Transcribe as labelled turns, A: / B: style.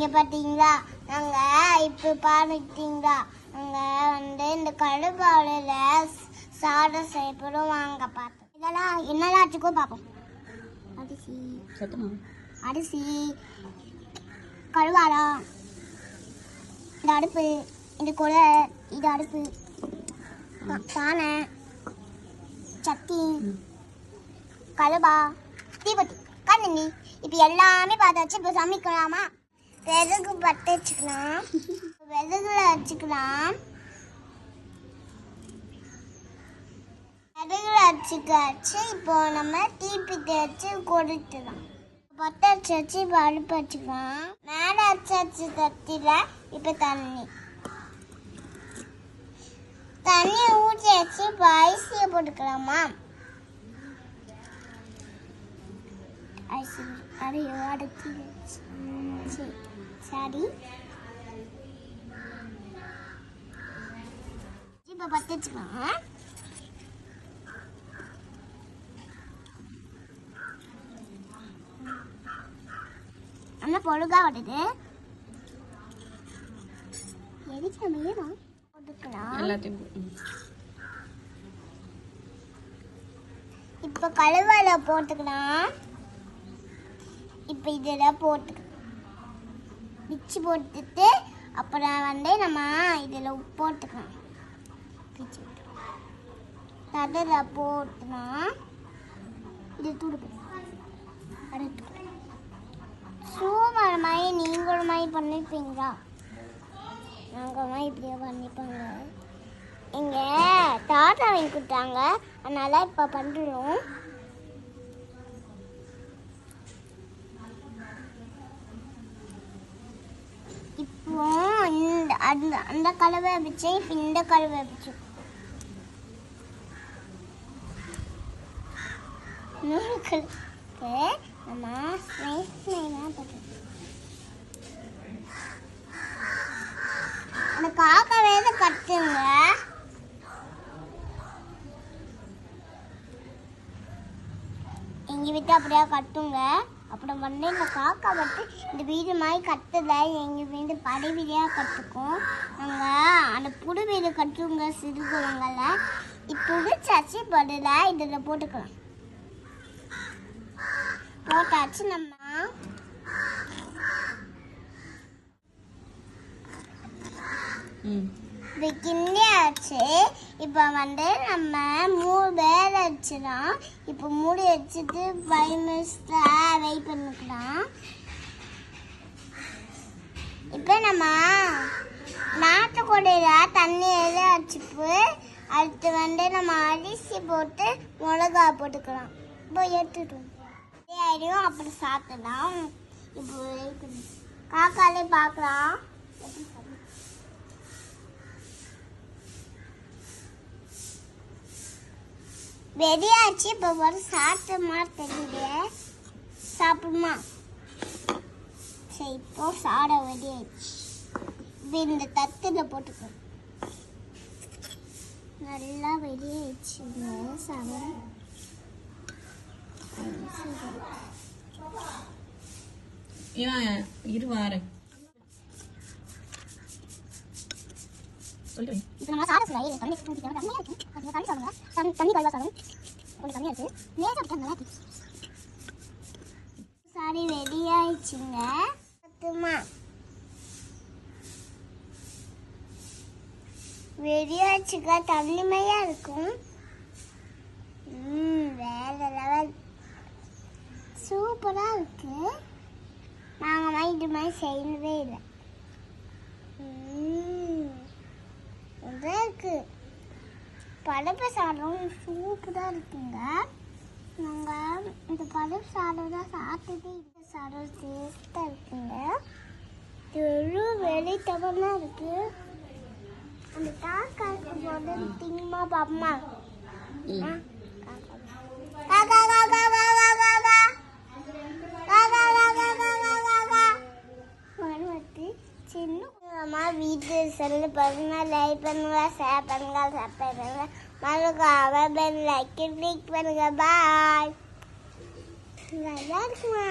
A: இங்கே பார்த்தீங்களா, நாங்கள் இப்போ பார்த்துக்கிட்டீங்களா, நாங்கள் இந்த கடுப்பாவில் சாதம் செய்யப்படும். வாங்க பார்த்தோம். இதெல்லாம் என்னெல்லாம் ஆச்சுக்கோ பார்ப்போம். அரிசி கழுவாடம், இந்த அடுப்பு, இந்த குழை, இது அடுப்பு, பானை, சட்டி, கழுவா, தீபத்தி, கண்ணி, இப்போ எல்லாமே பார்த்தாச்சு. இப்போ சமைக்கலாமா? விறகு பற்ற வச்சுக்கலாம், விறகுல வச்சுக்கலாம், விறகுல வச்சுக்காச்சு. இப்போ நம்ம தீப்பெட்டி வச்சு கொடுத்துக்கலாம். பற்ற வச்சு இப்போ அடுப்பு வச்சுக்கலாம். மேலே வச்சாச்சு தட்டியில். இப்போ தண்ணி ஊற்றி வச்சு இப்போ அரிசியை போட்டுக்கலாமா? அரிசி அதையோ அடுத்து சரி. இப்போ பற்ற வச்சுக்கலாம். நல்லா பொழுகா வருது. எதுக்கு நம்ம போட்டுக்கலாம். இப்போ கழுவால போட்டுக்கலாம். இப்போ இதில் போட்டுக்கலாம். பிச்சு போட்டுட்டு அப்புறம் நம்ம இதில் உப்பு போட்டுக்கலாம். பிச்சு அதில் போட்டுக்கலாம். இது துடுப்பு அடுத்து சூப்பர் மாதிரி நீங்களும் மாதிரி பண்ணிருப்பீங்களா? நாங்கள் மாதிரி இப்படியே பண்ணிப்பாங்க. இங்கே தாத்தா வாங்கி கொடுத்தாங்க, அதனால் இப்போ பண்ணுறோம். இப்போ அந்த கலவை வச்சு இப்போ இந்த கலவை வச்சு நம்ம அந்த காக்கா வேலை கட்டுங்க. எங்கள் வீட்டு அப்படியே கட்டுங்க. அப்புறம் இந்த காக்கா இந்த வீடு மாதிரி கட்டுல எங்கள் வீடு படை வீடியாக கற்றுக்கும். நாங்கள் அந்த புது வீடு கட்டுங்க சிறுகுளங்களை. இப்போ சச்சி படல இதில் போட்டுக்கலாம். போட்டாச்சு. நம்ம கிண்டியாச்சு. இப்போ நம்ம 3 பேர் வச்சுலாம். இப்போ மூடி வச்சுட்டு 5 நிமிஷம் வெயிட் பண்ணிக்கலாம். இப்போ நம்ம நாட்டுக்கோடையில் தண்ணி எல்லாம் வச்சுப்பு அடுத்து நம்ம அரிசி போட்டு மிளகா போட்டுக்கலாம். இப்போ எடுத்துட்டோம் ஆயிடும். அப்புறம் சாப்பிடலாம். இப்போ காக்காலே பார்க்கலாம். வெடியாச்சு. இப்போ ஒரு சாப்பிட்ட மாதிரி தெரியுது. சாப்பிடுமா? சரி, இப்போ சாட வெடியாச்சு. இப்போ இந்த தத்துல போட்டுக்கணும். நல்லா வெடியாச்சு. சாப்பிடும்
B: இருவாரு
A: இப்போ நம்ம சாதம் செய்யலாம். தண்ணி கம்மியாக இருக்கு. தண்ணி சாதம் தண்ணி கழுவா சாதம் கொஞ்சம் கம்மியாக இருக்கு. லேசாக விட்டா நல்லா இருக்கு. சாரி ரெடி ஆயிடுச்சுங்க. ரெடி ஆயிடுச்சுங்க. தண்ணிமையா இருக்கும். வேற லெவல் சூப்பராக இருக்கு. நாங்கள் இது மாதிரி செய்யவே இல்லை. இருக்கு பருப்பு சாதம் சூப்பராக இருக்குங்க. நாங்கள் இந்த பருப்பு சாதம் தான் சாப்பிட்டுட்டு இந்த சாதம் டேஸ்ட்டாக இருக்குங்க. இது வெளித்தவமாக இருக்கு. அந்த காக்காக்கு போது திங்கமா பாப்பமா காக்கா காக்கா காக்கா காக்கா காக்கா காக்கா காக்கா காக்கா வருவத்து சின்ன வீட்டு செல்லு பாருங்க. லைக் பண்ணுங்க, ஷேர் பண்ணுங்க, சப்ஸ்கிரைப் பண்ணுங்க, மறக்காம பெல் ஐக்கன் கிளிக் பண்ணுங்க. பாய். நல்லா இருக்குமா?